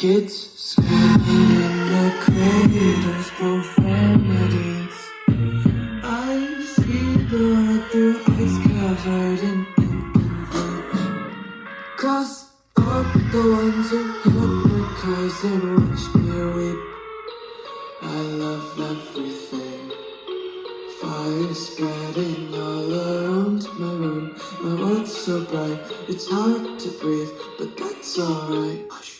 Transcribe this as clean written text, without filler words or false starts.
Kids screaming in their cradles, profanities. I see the world through ice covered in ink. Cross up the ones who hypnotize and watch me weep. I love everything. Fire spreading all around my room. My world's so bright, it's hard to breathe, but that's alright.